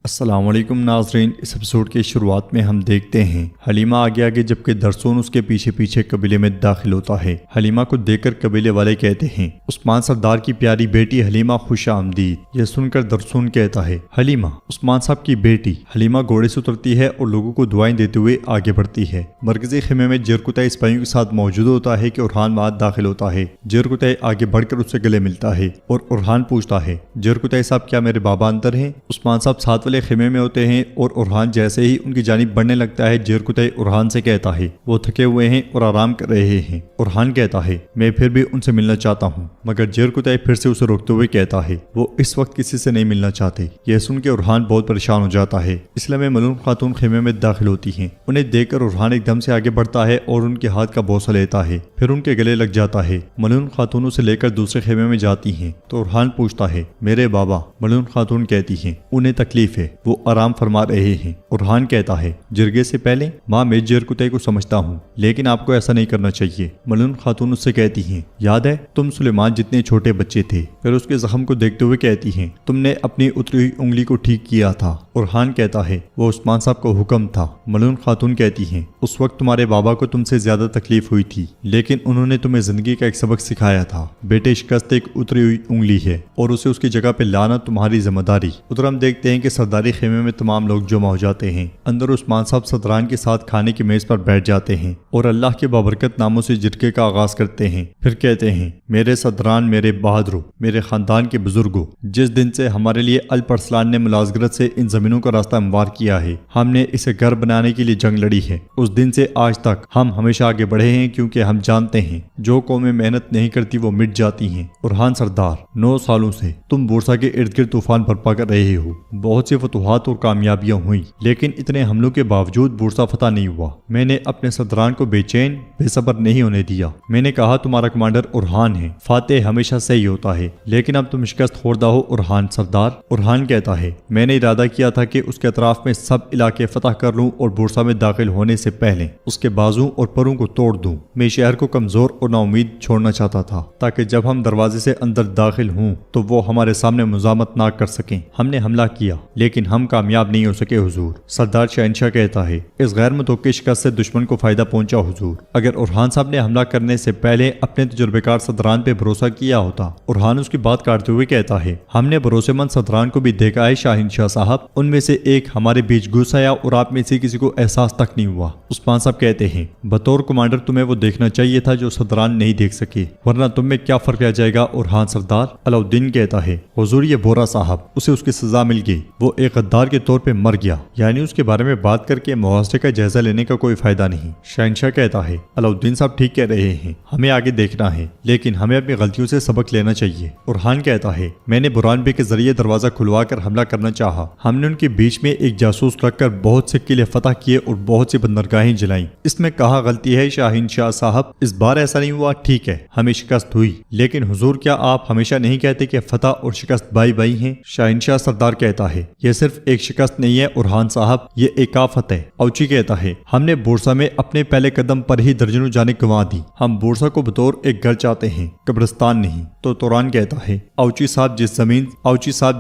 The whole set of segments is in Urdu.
السلام علیکم ناظرین، اس ایپیسوڈ کی شروعات میں ہم دیکھتے ہیں حلیمہ آگے آگے جبکہ درسون اس کے پیچھے پیچھے قبیلے میں داخل ہوتا ہے۔ حلیمہ کو دیکھ کر قبیلے والے کہتے ہیں عثمان سردار کی پیاری بیٹی حلیمہ خوش آمدید۔ یہ سن کر درسون کہتا ہے حلیمہ عثمان صاحب کی بیٹی۔ حلیمہ گھوڑے سے اترتی ہے اور لوگوں کو دعائیں دیتے ہوئے آگے بڑھتی ہے۔ مرکزی خیمے میں جرکتائی سپاہیوں کے ساتھ موجود ہوتا ہے کہ ارحان وہاں داخل ہوتا ہے۔ جرکتائی آگے بڑھ کر اس سے گلے ملتا ہے اور ارحان پوچھتا ہے جرکتائی صاحب کیا میرے بابا اندر ہیں؟ عثمان صاحب ساتھ والے خیمے میں ہوتے ہیں اور ارحان جیسے ہی ان کی جانب بڑھنے لگتا ہے جرکتائی ارحان سے کہتا ہے وہ تھکے ہوئے ہیں اور آرام کر رہے ہیں۔ ارحان کہتا ہے میں پھر بھی ان سے ملنا چاہتا ہوں، مگر جرکتائی پھر سے اسے روکتے ہوئے کہتا ہے وہ اس وقت کسی سے نہیں ملنا چاہتے۔ یہ سن کے ارحان بہت پریشان ہو جاتا ہے۔ اس لیے ملون خاتون خیمے میں داخل ہوتی ہیں۔ انہیں دیکھ کر ارحان ایک دم سے آگے بڑھتا ہے اور ان کے ہاتھ کا بوسہ لیتا ہے، پھر ان کے گلے لگ جاتا ہے۔ ملون خاتون اسے لے کر دوسرے خیمے میں جاتی ہیں تو ارحان پوچھتا ہے میرے بابا؟ ملون خاتون کہتی ہیں انہیں تکلیف ہے، وہ آرام فرما رہے ہیں۔ ارحان کہتا ہے جرگے سے پہلے ماں میں جرکتائی کو سمجھتا ہوں، لیکن آپ کو ایسا نہیں کرنا چاہیے۔ ملون خاتون اس سے کہتی ہیں یاد ہے تم سلیمان جتنے چھوٹے بچے تھے؟ پھر اس کے زخم کو دیکھتے ہوئے کہتی ہیں تم نے اپنی اتری ہوئی انگلی کو ٹھیک کیا تھا۔ ارحان کہتا ہے وہ عثمان صاحب کو حکم تھا۔ ملون خاتون کہتی ہیں اس وقت تمہارے بابا کو تم سے زیادہ تکلیف ہوئی تھی، لیکن انہوں نے تمہیں زندگی کا ایک سبق سکھایا تھا۔ بیٹے شکست ایک اتری ہوئی انگلی ہے اور اسے اس کی جگہ پہ لانا تمہاری ذمہ داری۔ ادھر ہم دیکھتے ہیں کہ سرداری خیمے میں تمام لوگ جمع ہو جاتے ہیں۔ اندر عثمان صاحب صدران کے ساتھ کھانے کی میز پر بیٹھ جاتے ہیں اور اللہ کے بابرکت ناموں سے جرگے کا آغاز کرتے ہیں۔ پھر کہتے ہیں میرے صدران، میرے بہادروں، میرے خاندان کے بزرگوں، جس دن سے ہمارے لیے الپرسلان نے ملازگرت سے ان زمینوں کا راستہ ہموار کیا ہے، ہم نے اسے گھر بنانے کے لیے جنگ لڑی ہے، اس دن سے آج تک ہم ہمیشہ آگے بڑھے ہیں، کیونکہ ہم جانتے ہیں جو قومیں محنت نہیں کرتی وہ مٹ جاتی ہیں۔ ارحان سردار، 9 سالوں سے تم بورسا کے ارد گرد طوفان برپا کر رہے ہو۔ بہت سی فتوحات اور کامیابیاں ہوئیں، لیکن اتنے حملوں کے باوجود بورسا فتح نہیں ہوا۔ میں نے اپنے صدران کو بے چین بے صبر نہیں ہونے دیا۔ میں نے کہا تمہارا کمانڈر ارحان ہے، فاتح ہمیشہ صحیح ہوتا ہے، لیکن اب تم شکست خوردہ ہو ارحان سردار۔ ارحان کہتا ہے میں نے ارادہ کیا تھا کہ اس کے اطراف میں سب علاقے فتح کر لوں اور بورسا میں داخل ہونے سے پہلے اس کے بازو اور پروں کو توڑ دوں۔ میں شہر کو کمزور اور نا امید چھوڑنا چاہتا تھا تاکہ جب ہم دروازے سے اندر داخل ہوں تو وہ ہمارے سامنے مزاحمت نہ کر سکیں۔ ہم نے حملہ کیا لیکن ہم کامیاب نہیں ہو سکے حضور۔ سردار شہنشاہ کہتا ہے اس غیر متوقع شکست سے دشمن کو فائدہ پہنچا حضور۔ اگر ارحان صاحب نے حملہ کرنے سے پہلے اپنے تجربے کار صدران پہ بھروسہ کیا ہوتا۔ ارحان اس کی بات کاٹتے ہوئے کہتا ہے ہم نے بھروسے مند صدران کو بھی دیکھا ہے شاہنشاہ صاحب، ان میں سے ایک ہمارے بیچ گھس آیا اور آپ میں سے کسی کو احساس تک نہیں ہوا۔ عثمان صاحب کہتے ہیں بطور کمانڈر تمہیں وہ دیکھنا چاہیے تھا جو صدران نہیں دیکھ سکے، ورنہ تم میں کیا فرق رہ جائے گا ارحان سردار۔ علاؤالدین کہتا ہے حضور یہ بورا صاحب، اسے اس کی سزا مل گئی، وہ ایک غدار کے طور پہ مر گیا، یعنی اس کے بارے میں بات کر کے محاصرے کا جائزہ لینے کا کوئی فائدہ نہیں۔ شہنشاہ کہتا ہے علاؤالدین صاحب ٹھیک کہہ رہے ہیں، ہمیں آگے دیکھنا ہے، لیکن ہمیں اپنی غلطیوں سے سبق لینا چاہیے۔ ارحان کہتا ہے میں نے برہان بے کے ذریعے دروازہ کھلوا کر حملہ کرنا چاہا، ہم نے ان کے بیچ میں ایک جاسوس رکھ کر بہت سے قلعے فتح کیے اور بہت سی بندرگاہیں جلائیں، اس میں کہاں غلطی ہے شاہنشاہ صاحب؟ اس بار ایسا نہیں ہوا، ٹھیک ہے ہمیں شکست ہوئی، لیکن حضور کیا آپ ہمیشہ نہیں کہتے کہ فتح اور شکست بائی بائی ہیں؟ شاہنشاہ سردار کہتا ہے یہ صرف ایک شکست نہیں ہے ارحان صاحب، یہ ایک آفت ہے۔ اوچی کہتا ہے ہم نے بورسا میں اپنے پہلے قدم پر ہی درجنوں جانیں گنوا دی، ہم بورسا کو بطور ایک گھر چاہتے ہیں، قبرستان نہیں۔ تو توران کہتا ہے اوچی صاحب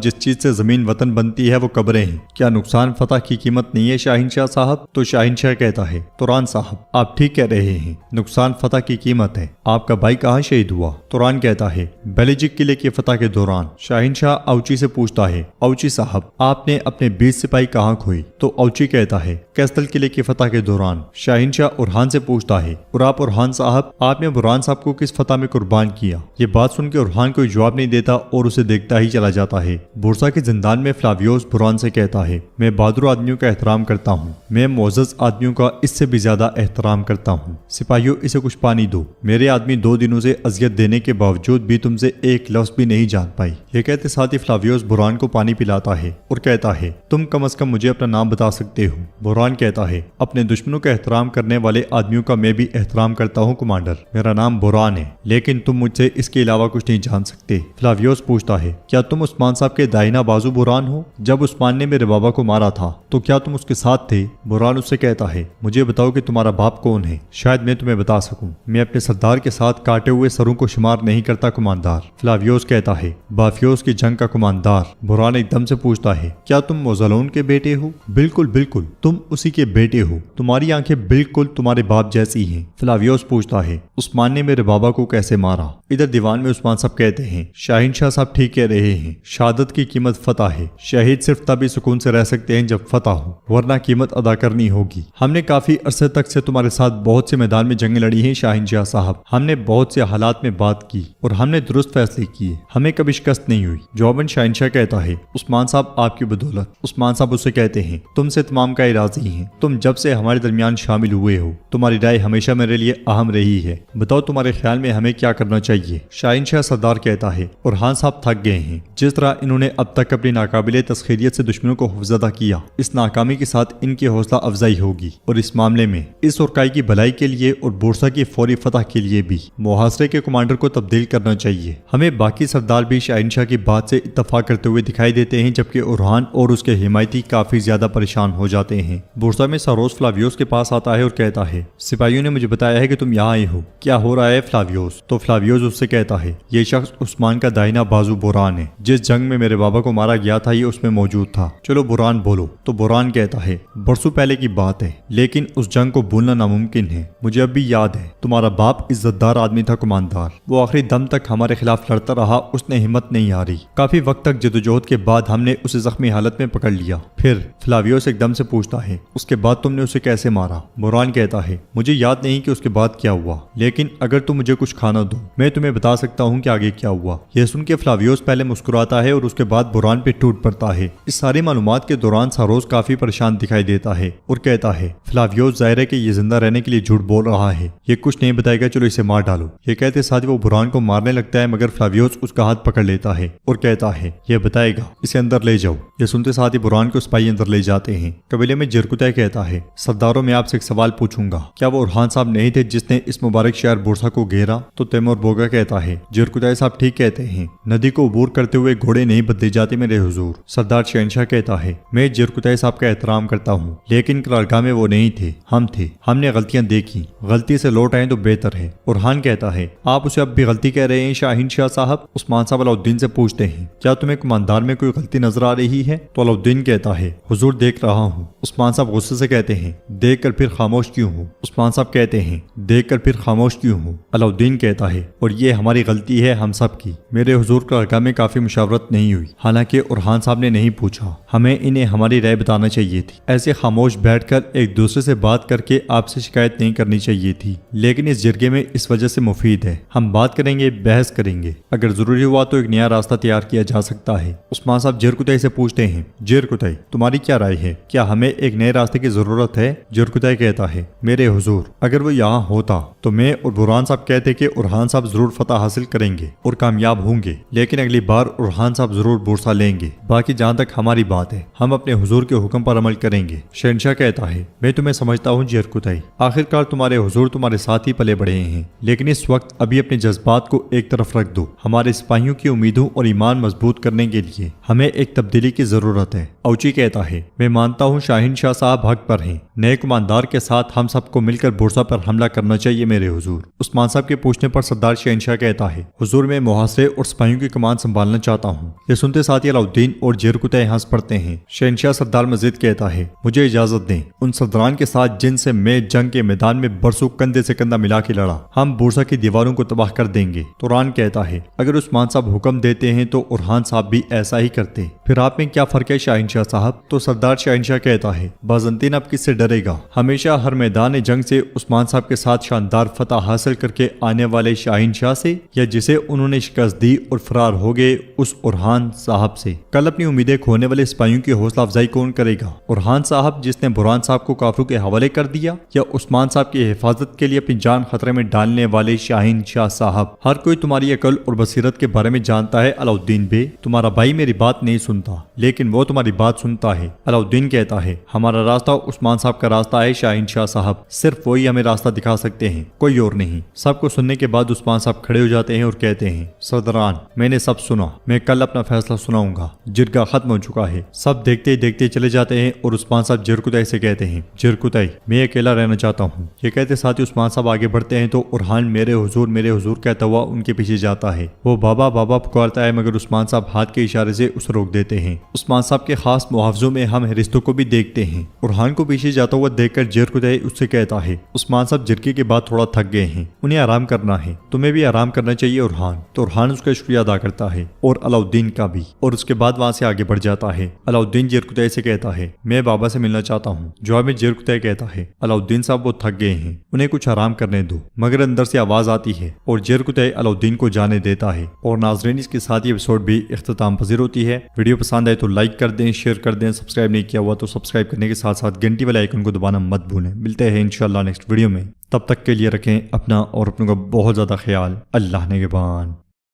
جس چیز سے زمین وطن بنتی ہے وہ قبریں ہیں، کیا نقصان فتح کی قیمت نہیں ہے شاہنشاہ صاحب؟ تو شاہنشاہ کہتا ہے توران صاحب آپ ٹھیک کہہ رہے ہیں، نقصان فتح کی قیمت ہے۔ آپ کا بھائی کہاں شہید ہوا؟ توران کہتا ہے بیلجک قلعے کی فتح کے دوران۔ شاہنشاہ اوچی سے پوچھتا ہے اوچی صاحب آپ نے اپنے 20 سپاہی کہاں کھوئی؟ تو اوچی کہتا ہے کیسٹل قلعے کی فتح کے دوران۔ شاہنشاہ ارحان سے پوچھتا ہے اور آپ ارحان صاحب آپ نے برہان صاحب کو کس فتح میں قربان کیا؟ یہ بات سن کے ارحان کوئی جواب نہیں دیتا اور اسے دیکھتا ہی چلا جاتا ہے۔ بورسا کے زندان میں فلاویوس برہان سے کہتا ہے میں بہادر آدمیوں کا احترام کرتا ہوں، میں معزز آدمیوں کا اس سے بھی زیادہ احترام کرتا ہوں۔ سپاہیوں اسے کچھ پانی دو، میرے آدمی 2 دنوں سے اذیت دینے کے باوجود بھی تم سے ایک لفظ بھی نہیں جان پائی۔ یہ کہتے ساتھ ہی فلاویوس برہان کو پانی پلاتا ہے اور کہتا ہے تم کم از کم مجھے اپنا نام بتا سکتے ہو۔ برہان برہان کہتا ہے اپنے دشمنوں کا احترام کرنے والے آدمیوں کا میں بھی احترام کرتا ہوں کمانڈر، میرا نام برہان ہے، لیکن تم مجھ سے اس کے علاوہ کچھ نہیں جان سکتے۔ فلاویوس پوچھتا ہے کیا تم عثمان صاحب کے دائنا بازو برہان ہو؟ جب عثمان نے میرے بابا کو مارا تھا تو کیا تم اس کے ساتھ تھے؟ برہان اس سے کہتا ہے مجھے بتاؤ کہ تمہارا باپ کون ہے، شاید میں تمہیں بتا سکوں۔ میں اپنے سردار کے ساتھ کاٹے ہوئے سروں کو شمار نہیں کرتا کماندار۔ فلاویوس کہتا ہے بافیوس کی جنگ کا کماندار۔ برہان ایک دم سے پوچھتا ہے کیا تم موزلون کے بیٹے ہو؟ بالکل بالکل، تم اسی کے بیٹے ہو، تمہاری آنکھیں بالکل تمہارے باپ جیسی ہیں۔ فلاویوس پوچھتا ہے عثمان نے میرے بابا کو کیسے مارا؟ ادھر دیوان میں عثمان صاحب کہتے ہیں شاہین شاہ صاحب ٹھیک کہہ رہے ہیں، شہادت کی قیمت فتح ہے، شہید صرف تبھی سکون سے رہ سکتے ہیں جب فتح ہو، ورنہ قیمت ادا کرنی ہوگی۔ ہم نے کافی عرصے تک سے تمہارے ساتھ بہت سے میدان میں جنگیں لڑی ہیں شاہین شاہ صاحب، ہم نے بہت سے حالات میں بات کی اور ہم نے درست فیصلے کیے، ہمیں کبھی شکست نہیں ہوئی۔ جواباً شاہین شاہ کہتا ہے عثمان صاحب آپ کی بدولت۔ عثمان صاحب اسے کہتے ہیں تم سے تمام کا راضی ہیں، تم جب سے ہمارے درمیان شامل ہوئے ہو تمہاری رائے ہمیشہ میرے لیے اہم رہی ہے، بتاؤ تمہارے خیال میں ہمیں کیا کرنا چاہیے؟ شاہین شاہ سردار کہتا ہے برہان صاحب تھک گئے ہیں، جس طرح انہوں نے اب تک اپنی ناقابل تسخیریت سے دشمنوں کو خوفزدہ کیا، اس ناکامی کے ساتھ ان کی حوصلہ افزائی ہوگی، اور اس معاملے میں اس اورکائی کی بھلائی کے لیے اور بورسا کی فوری فتح کے لیے بھی محاصرے کے کمانڈر کو تبدیل کرنا چاہیے۔ ہمیں باقی سردار بھی شاہین شاہ کی بات سے اتفاق کرتے ہوئے دکھائی دیتے ہیں، جبکہ اورہان اور اس کے حمایتی کافی زیادہ پریشان ہو جاتے ہیں۔ بورسا میں ساروس فلاویوس کے پاس آتا ہے اور کہتا ہے سپاہیوں نے مجھے بتایا ہے کہ تم یہاں آئے ہو، کیا ہو رہا ہے فلاویوس؟ تو فلاویوس اس سے کہتا ہے یہ شخص عثمان کا دائنا بازو برہان ہے، جس جنگ میں میرے بابا کو مارا گیا تھا یہ اس میں موجود تھا، چلو برہان بولو۔ تو برہان کہتا ہے برسوں پہلے کی بات ہے، لیکن اس جنگ کو بھولنا ناممکن ہے، مجھے اب بھی یاد ہے تمہارا باپ عزت دار آدمی تھا کماندار، وہ آخری دم تک ہمارے خلاف لڑتا رہا، اس نے ہمت نہیں ہاری، کافی وقت تک جدوجہد کے بعد ہم نے اسے زخمی حالت میں پکڑ لیا۔ پھر فلاویوس ایک دم سے پوچھتا ہے اس کے بعد تم نے اسے کیسے مارا؟ برہان کہتا ہے مجھے یاد نہیں کہ اس کے بعد کیا ہوا، لیکن اگر تم مجھے کچھ کھانا دو میں تمہیں بتا سکتا ہوں کہ آگے کیا ہوا۔ یہ سن کے فلاویوس پہلے مسکراتا ہے اور اس کے بعد برہان پہ ٹوٹ پڑتا ہے۔ اس ساری معلومات کے دوران ساروس کافی پریشان دکھائی دیتا ہے اور کہتا ہے فلاویوس ظاہر ہے کہ یہ زندہ رہنے کے لیے جھوٹ بول رہا ہے، یہ کچھ نہیں بتائے گا، چلو اسے مار ڈالو۔ یہ کہتے ساتھ وہ برہان کو مارنے لگتا ہے، مگر فلاویوس اس کا ہاتھ پکڑ لیتا ہے اور کہتا ہے یہ بتائے گا، اسے اندر لے جاؤ۔ یہ سنتے ساتھ ہی برہان کو سپاہی اندر لے جاتے ہیں۔ قبیلے میں جرکتہ کہتا ہے سرداروں میں آپ سے ایک سوال پوچھوں گا، کیا وہ اورہان صاحب نہیں تھے جس نے اس مبارک شہر بورسا کو گھیرا؟ تو تیمور بوگا کہتا ہے جرکتہ صاحب ٹھیک کہتے ہیں، ندی کو عبور کرتے ہوئے گھوڑے نہیں بدلے جاتے میرے حضور۔ سردار شہنشاہ کہتا ہے میں جرکتہ صاحب کا احترام کرتا ہوں، لیکن قرارگاہ میں وہ نہیں تھے، ہم تھے، ہم نے غلطیاں دیکھی، غلطی سے لوٹ آئیں تو بہتر ہے۔ اورہان کہتا ہے آپ اسے اب بھی غلطی کہہ رہے ہیں شاہین شاہ صاحب؟ عثمان صاحب علاؤالدین سے پوچھتے ہیں کیا تمہیں کماندار میں کوئی غلطی نظر آ رہی ہے؟ تو علاؤالدین کہتا ہے حضور دیکھ رہا ہوں۔ عثمان صاحب غصے سے کہتے ہیں دیکھ کر پھر خاموش کیوں ہوں؟ عثمان صاحب کہتے ہیں دیکھ کر پھر خاموش کیوں ہوں؟ علاؤالدین کہتا ہے اور یہ ہماری غلطی ہے ہم سب کی، میرے حضور قرارگاہ میں کافی مشاورت نہیں ہوئی، حالانکہ اورہان صاحب نے نہیں پوچھا، ہمیں انہیں ہماری رائے بتانا چاہیے تھی، ایسے خاموش بیٹھ کر ایک دوسرے سے بات کر کے آپ سے شکایت نہیں کرنی چاہیے تھی، لیکن اس جرگے میں اس وجہ سے مفید ہے، ہم بات کریں گے، بحث کریں گے، اگر ضروری ہوا تو ایک نیا راستہ تیار کیا جا سکتا ہے۔ عثمان صاحب جرکتہ سے پوچھتے ہیں جرکتہ تمہاری کیا رائے ہے، کیا ہمیں ایک نئے راستے کی ضرورت ہے؟ جرکتہ کہتا ہے میرے حضور اگر وہ یہاں ہوتا تو میں اور برہان صاحب کہتے کہ اورہان صاحب ضرور فتح حاصل کریں گے اور کامیاب ہوں گے، لیکن اگلی بار اورہان صاحب ضرور بورسا لیں گے، باقی جہاں تک ہماری بات ہے ہم اپنے حضور کے حکم پر عمل کریں گے۔ شہنشاہ کہتا ہے میں تمہیں سمجھتا ہوں جرکتہ، آخرکار تمہارے حضور تمہارے ساتھ ہی پلے بڑھے ہیں، لیکن اس وقت ابھی اپنے جذبات کو ایک طرف رکھ دو، ہمارے سپاہیوں کی امیدوں اور ایمان مضبوط کرنے کے لیے ہمیں ایک تبدیلی کی ضرورت ہے۔ اوچی کہتا ہے میں مانتا ہوں شاہین شاہ صاحب حق پر ہیں، نئے کماندار کے ساتھ ہم سب کو مل کر بورسا پر حملہ کرنا چاہیے میرے حضور۔ عثمان صاحب کے پوچھنے پر سردار شہنشاہ کہتا ہے حضور میں محاصرے اور سپاہیوں کی کمان سنبھالنا چاہتا ہوں۔ یہ سنتے ساتھ ہی علاؤالدین اور جرکتہ ہنس پڑتے ہیں۔ شہنشاہ سردار مزید کہتا ہے مجھے اجازت دیں ان سرداران کے ساتھ جن سے میں جنگ کے میدان میں برسوں کندھے سے کندھا ملا کے لڑا، ہم بورسا کی دیواروں کو تباہ کر دیں گے۔ توران کہتا ہے اگر عثمان صاحب حکم دیتے ہیں تو اورہان صاحب بھی ایسا ہی کرتے، پھر آپ میں کیا فرق ہے شاہین شاہ صاحب؟ تو سردار شہنشاہ کہتا ہے بازنطین اب کس سے ڈرے گا، ہمیشہ ہر میدان جنگ سے عثمان صاحب کے ساتھ شاندار فتح فتح حاصل کر کے آنے والے شاہین شاہ سے یا جسے انہوں نے شکست دی اور فرار ہو گئے اس اورحان صاحب سے؟ کل اپنی امیدیں کھونے والے سپاہیوں کی حوصلہ افزائی کون کرے گا؟ اورحان صاحب جس نے برہان صاحب کو کافروں کے حوالے کر دیا، یا عثمان صاحب کی حفاظت کے لیے اپنی جان خطرے میں ڈالنے والے شاہین شاہ صاحب؟ ہر کوئی تمہاری عقل اور بصیرت کے بارے میں جانتا ہے علاؤالدین بے، تمہارا بھائی میری بات نہیں سنتا لیکن وہ تمہاری بات سنتا ہے۔ علاؤالدین کہتا ہے ہمارا راستہ عثمان صاحب کا راستہ ہے شاہین شاہ صاحب، صرف وہی ہمیں راستہ دکھا سکتے ہیں، کوئی اور نہیں۔ سب کو سننے کے بعد عثمان صاحب کھڑے ہو جاتے ہیں اور کہتے ہیں سرداران میں نے سب سنا، میں کل اپنا فیصلہ سناؤں گا، جرگہ ختم ہو چکا ہے۔ سب دیکھتے دیکھتے چلے جاتے ہیں اور عثمان صاحب جرکتائی سے کہتے ہیں جرکتائی میں اکیلا رہنا چاہتا ہوں۔ یہ کہتے ساتھ ہی عثمان صاحب آگے بڑھتے ہیں تو اورحان میرے حضور کہتا ہوا ان کے پیچھے جاتا ہے۔ وہ بابا بابا پکارتا ہے مگر عثمان صاحب ہاتھ کے اشارے سے اسے روک دیتے ہیں۔ عثمان صاحب کے خاص محافظوں میں ہم رشتوں کو بھی دیکھتے ہیں۔ اورحان کو پیچھے جاتا ہوا دیکھ کر جرکتائی اس سے کہتا ہے عثمان صاحب جرگے کے بعد تھوڑا تھک گئے ہیں، انہیں آرام کرنا ہے، تمہیں بھی آرام کرنا چاہیے اورحان۔ تو اورحان اس کا شکریہ ادا کرتا ہے اور علاؤالدین کا بھی، اور اس کے بعد وہاں سے آگے بڑھ جاتا ہے۔ علاؤالدین جرکتائی سے کہتا ہے میں بابا سے ملنا چاہتا ہوں۔ جواب میں جرکتائی کہتا ہے علاؤالدین صاحب وہ تھک گئے ہیں، انہیں کچھ آرام کرنے دو، مگر اندر سے آواز آتی ہے اور جرکتائی علاؤالدین کو جانے دیتا ہے۔ اور ناظرین اس کے ساتھ یہ ایپیسوڈ بھی اختتام پذیر ہوتی ہے۔ ویڈیو پسند آئے تو لائک کر دیں، شیئر کر دیں، سبسکرائب نہیں کیا ہوا تو سبسکرائب کرنے کے ساتھ ساتھ گھنٹی والے آئیکن کو دبانا مت بھولیں۔ ملتے ہیں انشاءاللہ نیکسٹ ویڈیو میں، تب تک کے لیے رکھیں اپنا اور اپنوں کا بہت زیادہ خیال۔ اللہ نگہبان۔